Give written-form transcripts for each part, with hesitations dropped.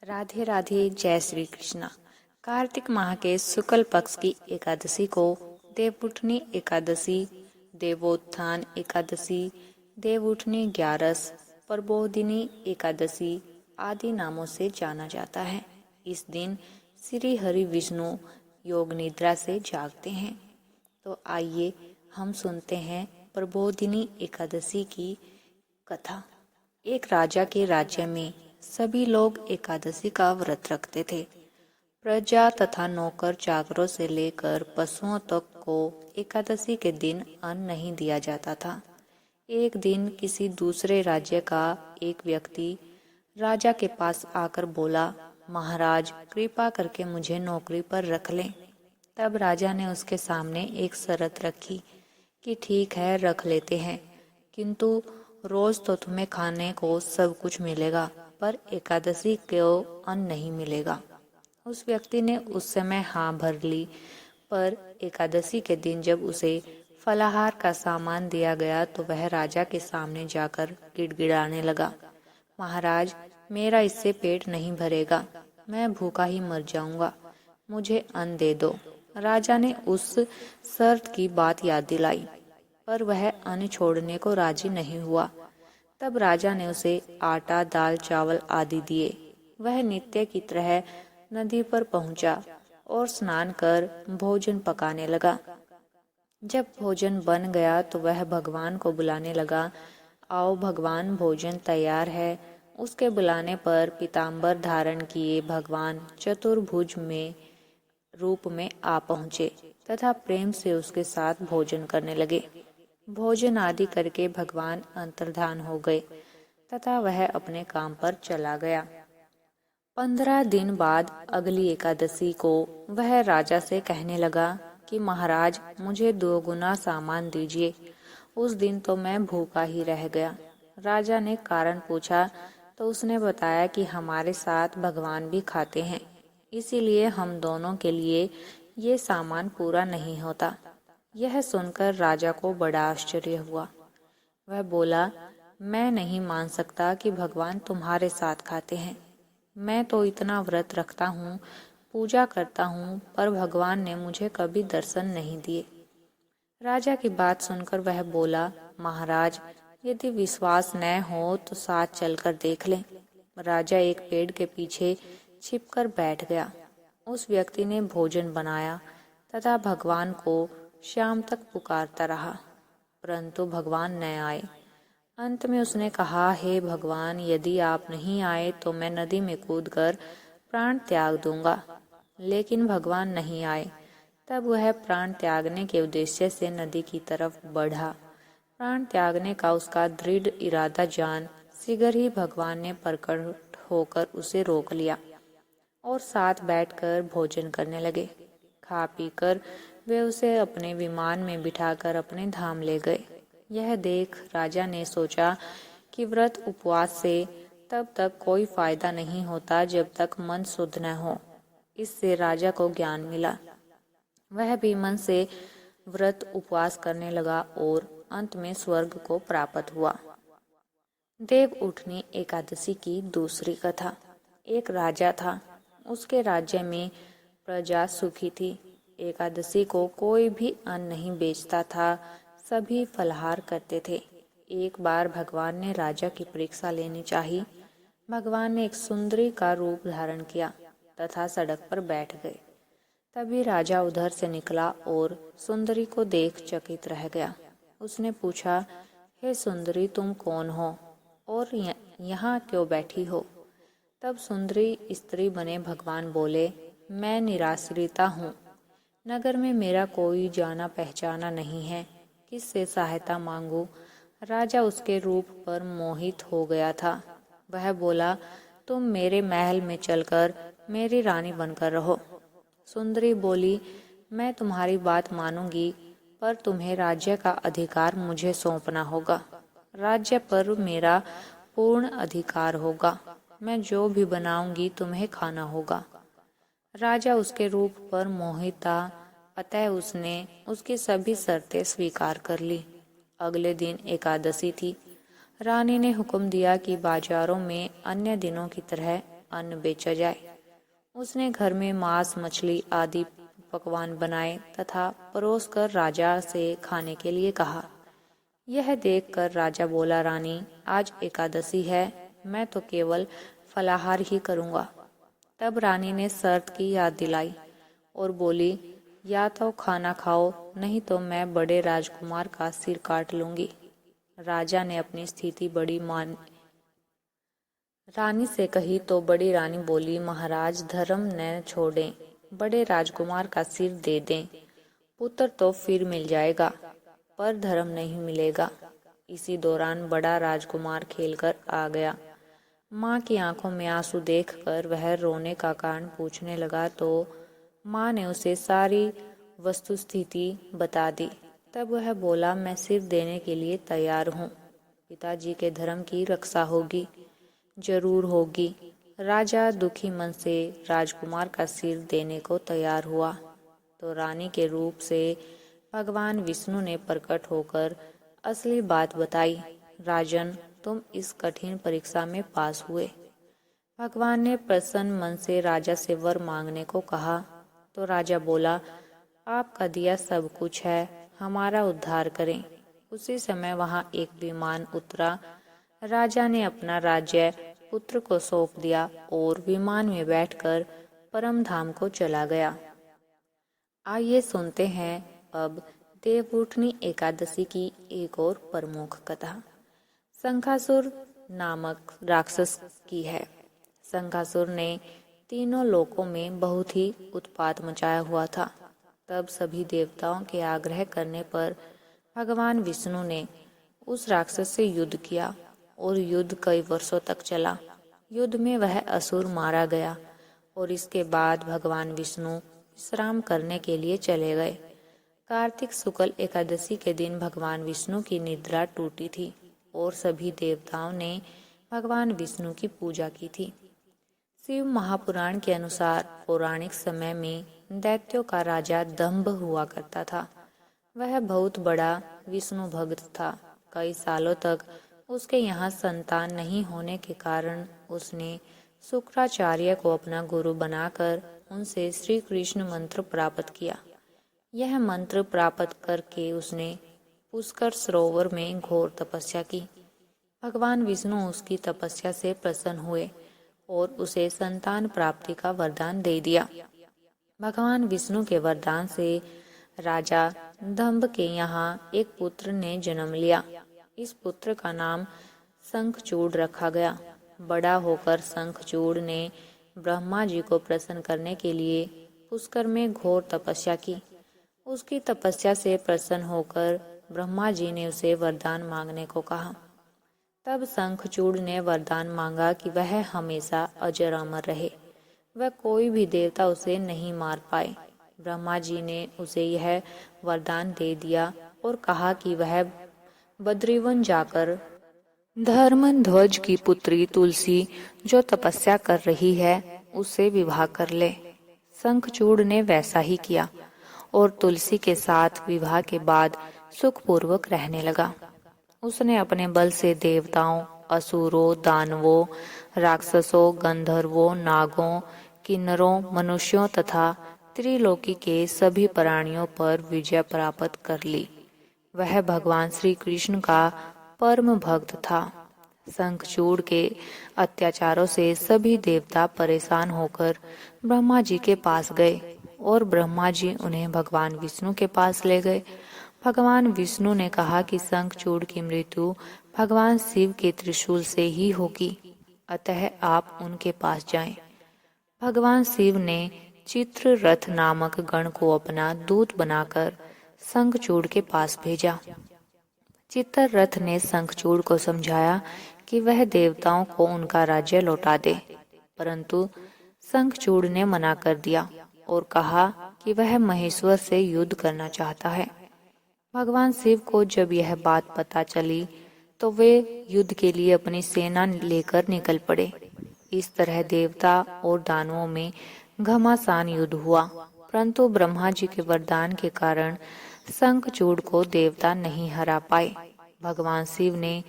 राधे राधे। जय श्री कृष्णा। कार्तिक माह के शुक्ल पक्ष की एकादशी को देवउठनी एकादशी, देवोत्थान एकादशी, देवउठनी ग्यारस, प्रबोधिनी एकादशी आदि नामों से जाना जाता है। इस दिन श्री हरि विष्णु योग निद्रा से जागते हैं। तो आइए हम सुनते हैं प्रबोधिनी एकादशी की कथा। एक राजा के राज्य में सभी लोग एकादशी का व्रत रखते थे। प्रजा तथा नौकर चाकरों से लेकर पशुओं तक को एकादशी के दिन अन्न नहीं दिया जाता था। एक दिन किसी दूसरे राज्य का एक व्यक्ति राजा के पास आकर बोला, महाराज कृपा करके मुझे नौकरी पर रख लें। तब राजा ने उसके सामने एक शर्त रखी कि ठीक है, रख लेते हैं, किंतु रोज तो तुम्हें खाने को सब कुछ मिलेगा, पर एकादशी को अन्न नहीं मिलेगा। उस व्यक्ति ने उस समय हाँ भर ली, पर एकादशी के दिन जब उसे फलाहार का सामान दिया गया तो वह राजा के सामने जाकर गिड़गिड़ाने लगा, महाराज मेरा इससे पेट नहीं भरेगा, मैं भूखा ही मर जाऊंगा, मुझे अन्न दे दो। राजा ने उस शर्त की बात याद दिलाई, पर वह अन्न छोड़ने को राजी नहीं हुआ। तब राजा ने उसे आटा, दाल, चावल आदि दिए। वह नित्य की तरह नदी पर पहुंचा और स्नान कर भोजन पकाने लगा। जब भोजन बन गया तो वह भगवान को बुलाने लगा, आओ भगवान, भोजन तैयार है। उसके बुलाने पर पीताम्बर धारण किए भगवान चतुर्भुज में रूप में आ पहुँचे तथा प्रेम से उसके साथ भोजन करने लगे। भोजन आदि करके भगवान अंतर्धान हो गए तथा वह अपने काम पर चला गया। 15 दिन बाद अगली एकादशी को वह राजा से कहने लगा कि महाराज मुझे 2 गुना सामान दीजिए। उस दिन तो मैं भूखा ही रह गया। राजा ने कारण पूछा तो उसने बताया कि हमारे साथ भगवान भी खाते हैं, इसीलिए हम दोनों के लिए ये सामान पूरा नहीं होता। यह सुनकर राजा को बड़ा आश्चर्य हुआ। वह बोला, मैं नहीं मान सकता कि भगवान तुम्हारे साथ खाते हैं। मैं तो इतना व्रत रखता हूँ, पूजा करता हूँ, पर भगवान ने मुझे कभी दर्शन नहीं दिए। राजा की बात सुनकर वह बोला, महाराज यदि विश्वास न हो तो साथ चलकर देख लें। राजा एक पेड़ के पीछे छिपकर बैठ गया। उस व्यक्ति ने भोजन बनाया तथा भगवान को शाम तक पुकारता रहा, परंतु भगवान न आए। अंत में उसने कहा, हे भगवान, यदि आप नहीं आए तो मैं नदी में कूदकर प्राण त्याग दूंगा। लेकिन भगवान नहीं आए। तब वह प्राण त्यागने के उद्देश्य से नदी की तरफ बढ़ा। प्राण त्यागने का उसका दृढ़ इरादा जान शीघ्र ही भगवान ने प्रकट होकर उसे रोक लिया और साथ बैठकर भोजन करने लगे। खा पीकर वे उसे अपने विमान में बिठाकर अपने धाम ले गए। यह देख राजा ने सोचा कि व्रत उपवास से तब तक कोई फायदा नहीं होता जब तक मन शुद्ध न हो। इससे राजा को ज्ञान मिला। वह भी मन से व्रत उपवास करने लगा और अंत में स्वर्ग को प्राप्त हुआ। देव उठनी एकादशी की दूसरी कथा। एक राजा था। उसके राज्य में प्रजा सुखी थी। एकादशी को कोई भी अन्न नहीं बेचता था, सभी फलाहार करते थे। एक बार भगवान ने राजा की परीक्षा लेनी चाही। भगवान ने एक सुंदरी का रूप धारण किया तथा सड़क पर बैठ गए। तभी राजा उधर से निकला और सुंदरी को देख चकित रह गया। उसने पूछा, हे सुंदरी, तुम कौन हो और यहाँ क्यों बैठी हो? तब सुंदरी स्त्री बने भगवान बोले, मैं निराश्रिता हूँ। नगर में मेरा कोई जाना पहचाना नहीं है, किससे सहायता मांगू? राजा उसके रूप पर मोहित हो गया था। वह बोला, तुम मेरे महल में चलकर मेरी रानी बनकर रहो। सुंदरी बोली, मैं तुम्हारी बात मानूंगी, पर तुम्हें राज्य का अधिकार मुझे सौंपना होगा। राज्य पर मेरा पूर्ण अधिकार होगा। मैं जो भी बनाऊंगी तुम्हें खाना होगा। राजा उसके रूप पर मोहित था, अतः उसने उसकी सभी शर्तें स्वीकार कर ली। अगले दिन एकादशी थी। रानी ने हुक्म दिया कि बाजारों में अन्य दिनों की तरह अन्न बेचा जाए। उसने घर में मांस, मछली आदि पकवान बनाए तथा परोसकर राजा से खाने के लिए कहा। यह देखकर राजा बोला, रानी, आज एकादशी है, मैं तो केवल फलाहार ही करूंगा। तब रानी ने शर्त की याद दिलाई और बोली, या तो खाना खाओ, नहीं तो मैं बड़े राजकुमार का सिर काट लूंगी। राजा ने अपनी स्थिति रानी से कही तो बड़ी रानी बोली, महाराज, धर्म न छोड़ें, बड़े राजकुमार का सिर दे दें। पुत्र तो फिर मिल जाएगा, पर धर्म नहीं मिलेगा। इसी दौरान बड़ा राजकुमार खेलकर आ गया। माँ की आंखों में आंसू देखकर वह रोने का कारण पूछने लगा तो माँ ने उसे सारी वस्तुस्थिति बता दी। तब वह बोला, मैं सिर देने के लिए तैयार हूँ। पिताजी के धर्म की रक्षा होगी, जरूर होगी। राजा दुखी मन से राजकुमार का सिर देने को तैयार हुआ तो रानी के रूप से भगवान विष्णु ने प्रकट होकर असली बात बताई। राजन, तुम इस कठिन परीक्षा में पास हुए। भगवान ने प्रसन्न मन से राजा से वर मांगने को कहा तो राजा बोला, आपका दिया सब कुछ है, हमारा उद्धार करें। उसी समय वहां एक विमान उतरा। राजा ने अपना राज्य पुत्र को सौंप दिया और विमान में बैठकर परम धाम को चला गया। आइए सुनते हैं अब देवउठनी एकादशी की एक और प्रमुख कथा। शंखासुर नामक राक्षस की है। शंखासुर ने तीनों लोकों में बहुत ही उत्पात मचाया हुआ था। तब सभी देवताओं के आग्रह करने पर भगवान विष्णु ने उस राक्षस से युद्ध किया और युद्ध कई वर्षों तक चला। युद्ध में वह असुर मारा गया और इसके बाद भगवान विष्णु विश्राम करने के लिए चले गए। कार्तिक शुक्ल एकादशी के दिन भगवान विष्णु की निद्रा टूटी थी और सभी देवताओं ने भगवान विष्णु की पूजा की थी। शिव महापुराण के अनुसार पौराणिक समय में दैत्यों का राजा दंभ हुआ करता था। वह बहुत बड़ा विष्णु भक्त था। कई सालों तक उसके यहाँ संतान नहीं होने के कारण उसने शुक्राचार्य को अपना गुरु बनाकर उनसे श्री कृष्ण मंत्र प्राप्त किया। यह मंत्र प्राप्त करके उसने पुष्कर सरोवर में घोर तपस्या की। भगवान विष्णु उसकी तपस्या से प्रसन्न हुए और उसे संतान प्राप्ति का वरदान दे दिया। भगवान विष्णु के वरदान से राजा दंभ के यहाँ एक पुत्र ने जन्म लिया। इस पुत्र का नाम शंखचूड़ रखा गया। बड़ा होकर शंखचूड़ ने ब्रह्मा जी को प्रसन्न करने के लिए पुष्कर में घोर तपस्या की। उसकी तपस्या से प्रसन्न होकर ब्रह्मा जी ने उसे वरदान मांगने को कहा। तब शंखचूड़ ने वरदान मांगा कि वह हमेशा अजर अमर रहे, वह कोई भी देवता उसे नहीं मार पाए। ब्रह्मा जी ने उसे यह वरदान दे दिया और कहा कि वह बद्रीवन जाकर धर्मध्वज की पुत्री तुलसी जो तपस्या कर रही है उससे विवाह कर ले। शंखचूड़ ने वैसा ही किया और तुलसी के साथ विवाह के बाद सुखपूर्वक रहने लगा। उसने अपने बल से देवताओं, असुरों, दानवों, राक्षसों, गंधर्वों, नागों, किन्नरों, मनुष्यों तथा त्रिलोकी के सभी प्राणियों पर विजय प्राप्त कर ली। वह भगवान श्री कृष्ण का परम भक्त था। शंखचूड़ के अत्याचारों से सभी देवता परेशान होकर ब्रह्मा जी के पास गए और ब्रह्मा जी उन्हें भगवान विष्णु के पास ले गए। भगवान विष्णु ने कहा कि शंखचूड़ की मृत्यु भगवान शिव के त्रिशूल से ही होगी, अतः आप उनके पास जाएं। भगवान शिव ने चित्ररथ नामक गण को अपना दूत बनाकर शंखचूड़ के पास भेजा। चित्ररथ ने शंखचूड़ को समझाया कि वह देवताओं को उनका राज्य लौटा दे, परंतु शंखचूड़ ने मना कर दिया और कहा कि वह महेश्वर से युद्ध करना चाहता है। भगवान शिव को जब यह बात पता चली तो वे युद्ध के लिए अपनी सेना लेकर निकल पड़े। इस तरह देवता और दानवों में घमासान युद्ध हुआ, परंतु ब्रह्मा जी के वरदान के कारण शंखचूड़ को देवता नहीं हरा पाए। भगवान शिव ने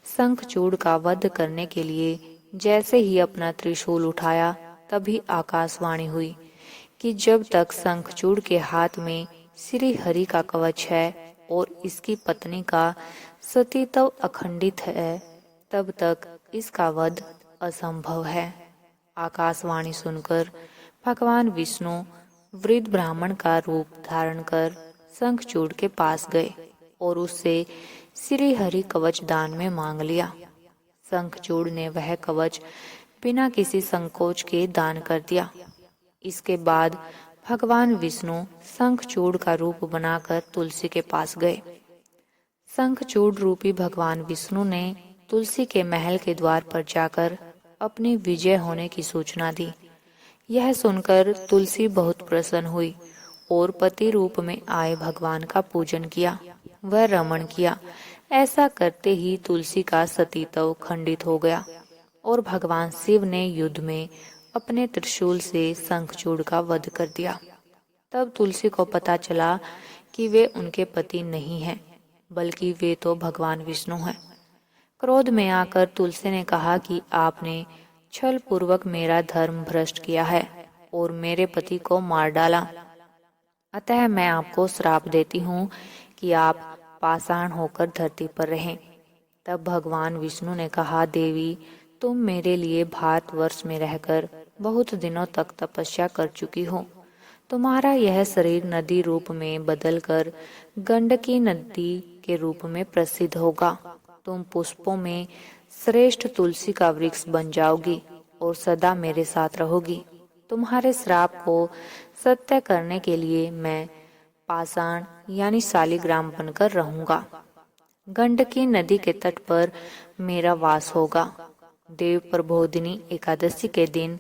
शंखचूड़ का वध करने के लिए जैसे ही अपना त्रिशूल उठाया तभी आकाशवाणी हुई कि जब तक शंखचूड़ के हाथ में श्री हरि का कवच है और इसकी पत्नी का सतीत्व अखंडित है, तब तक इसका वध असंभव है। आकाशवाणी सुनकर भगवान विष्णु वृद्ध ब्राह्मण का रूप धारण कर शंखचूड़ के पास गए और उससे श्री हरि कवच दान में मांग लिया। शंखचूड़ ने वह कवच बिना किसी संकोच के दान कर दिया। इसके बाद भगवान विष्णु शंखचूड़ का रूप बनाकर तुलसी के पास गए। शंखचूड़ रूपी भगवान विष्णु ने तुलसी के महल के द्वार पर जाकर अपनी विजय होने की सूचना दी। यह सुनकर तुलसी बहुत प्रसन्न हुई और पति रूप में आए भगवान का पूजन किया, वह रमण किया। ऐसा करते ही तुलसी का सतीत्व खंडित हो गया और भगवान शिव ने युद्ध में अपने त्रिशूल से शंखचूड़ का वध कर दिया। तब तुलसी को पता चला कि वे उनके पति नहीं हैं, बल्कि वे तो भगवान विष्णु हैं। क्रोध में आकर तुलसी ने कहा कि आपने छल पूर्वक मेरा धर्म भ्रष्ट किया है और मेरे पति को मार डाला। अतः मैं आपको श्राप देती हूँ कि आप पाषाण होकर धरती पर रहें। तब भगवान विष्णु ने कहा, देवी, तुम मेरे लिए भारतवर्ष में रहकर बहुत दिनों तक तपस्या कर चुकी हो। तुम्हारा यह शरीर नदी रूप में बदलकर गंडकी नदी के रूप में प्रसिद्ध होगा। तुम पुष्पों में श्रेष्ठ तुलसी का वृक्ष बन जाओगी और सदा मेरे साथ रहोगी। तुम्हारे श्राप को सत्य करने के लिए मैं पाषाण यानी शालिग्राम बनकर रहूंगा। गंडकी नदी के तट पर मेरा वास होगा। देव प्रबोधिनी एकादशी के दिन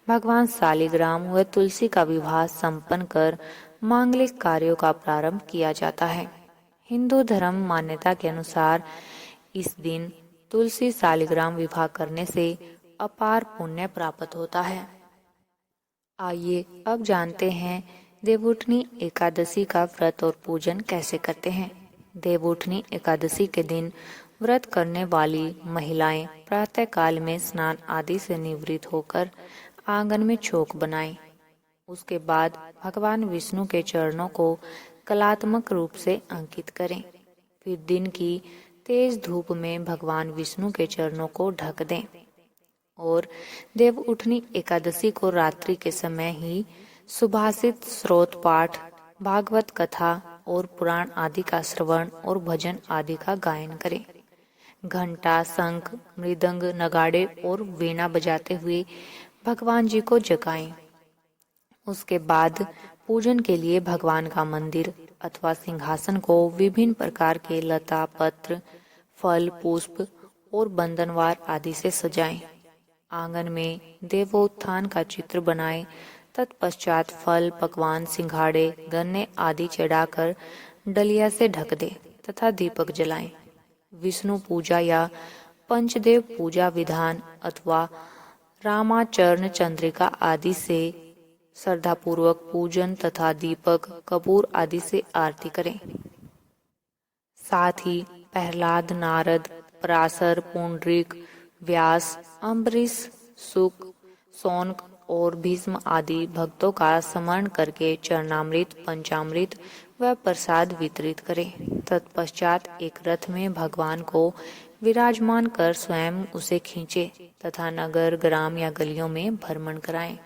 भगवान शालिग्राम व तुलसी का विवाह संपन्न कर मांगलिक कार्यों का प्रारंभ किया जाता है। हिंदू धर्म मान्यता के अनुसार इस दिन तुलसी शालिग्राम विवाह करने से अपार पुण्य प्राप्त होता है। आइए अब जानते हैं देवउठनी एकादशी का व्रत और पूजन कैसे करते हैं। देवउठनी एकादशी के दिन व्रत करने वाली महिलाएं प्रातः काल में स्नान आदि से निवृत्त होकर आंगन में चौक बनाएं। उसके बाद भगवान विष्णु के चरणों को कलात्मक रूप से अंकित करें। फिर दिन की तेज धूप में भगवान विष्णु के चरणों को ढक दें और देवउठनी एकादशी को रात्रि के समय ही सुभाषित, स्रोत पाठ, भागवत कथा और पुराण आदि का श्रवण और भजन आदि का गायन करें। घंटा, शंख, मृदंग, नगाड़े और वीणा बजाते हुए भगवान जी को जगाएं। उसके बाद पूजन के लिए भगवान का मंदिर अथवा सिंहासन को विभिन्न प्रकार के लता, पत्र, फल, पुष्प और बंधनवार आदि से सजाएं। आंगन में देवोत्थान का चित्र बनाएं। तत्पश्चात फल, पकवान, सिंघाड़े, गन्ने आदि चढ़ाकर डलिया से ढक दें तथा दीपक जलाएं। विष्णु पूजा या पंचदेव पूजा विधान अथवा रामाचरण चंद्रिका आदि से श्रद्धापूर्वक पूजन तथा दीपक, कपूर आदि से आरती करें। साथ ही प्रहलाद, नारद, पराशर, पुंडरीक, व्यास, अम्बरीश, शुक, शौनक और भीष्म आदि भक्तों का स्मरण करके चरणामृत, पंचामृत व प्रसाद वितरित करें। तत्पश्चात एक रथ में भगवान को विराजमान कर स्वयं उसे खींचे तथा नगर, ग्राम या गलियों में भ्रमण कराएं।